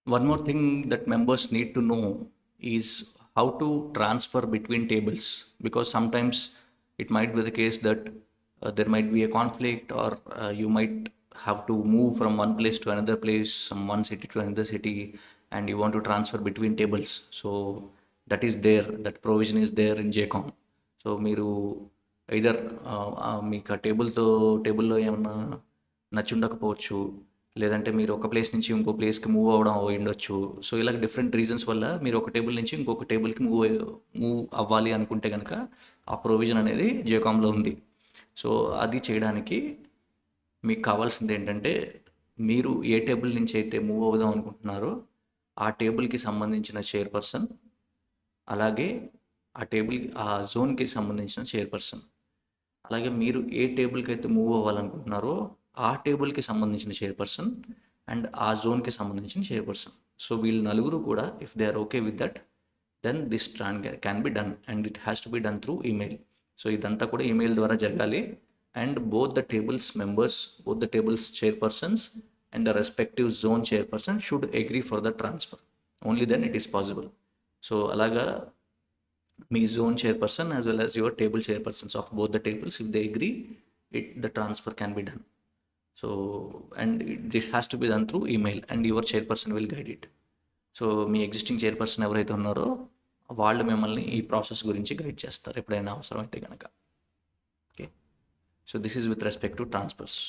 One more thing that members need to know is how to transfer between tables, because sometimes it might be the case that there might be a conflict, or you might have to move from one place to another place, from one city to another city, and you want to transfer between tables. So that is there, that provision is there in JCOM. So మీరు either మీకు ఆ టేబుల్లో ఏమన్నా నచ్చుండకపోవచ్చు, లేదంటే మీరు ఒక place నుంచి ఇంకో ప్లేస్కి మూవ్ అవ్వడం అయ్యుండొచ్చు. సో ఇలా డిఫరెంట్ రీజన్స్ వల్ల మీరు ఒక టేబుల్ నుంచి ఇంకొక టేబుల్కి మూవ్ అవ్వాలి అనుకుంటే కనుక ఆ ప్రొవిజన్ అనేది జేకామ్లో ఉంది. సో అది చేయడానికి మీకు కావాల్సింది ఏంటంటే, మీరు ఏ టేబుల్ నుంచి అయితే మూవ్ అవుదాం అనుకుంటున్నారో ఆ టేబుల్కి సంబంధించిన చైర్పర్సన్, అలాగే ఆ జోన్కి సంబంధించిన చైర్పర్సన్, అలాగే మీరు ఏ టేబుల్కి అయితే మూవ్ అవ్వాలనుకుంటున్నారో ఆ టేబుల్కి సంబంధించిన చైర్పర్సన్ అండ్ ఆ జోన్కి సంబంధించిన చైర్పర్సన్. సో వీళ్ళు నలుగురు కూడా if they are okay with that, then this can be done and it has to be done through email. So ఇదంతా కూడా ఈమెయిల్ ద్వారా జరగాలి. And both the tables members, both the tables chairpersons and the respective zone chairperson should agree for the transfer. Only then it is possible. So అలాగా మీ zone chairperson as well as your table chairpersons of both the tables, if they agree, the transfer can be done. So and this has to be done through email and your chairperson will guide it. So me existing chairperson ఎవరైతే ఉన్నారో వాళ్ళు మిమ్మల్ని ఈ process గురించి guide చేస్తారు ఎప్పుడైనా అవసరం అయితే కనుక. Okay, so this is with respect to transfers.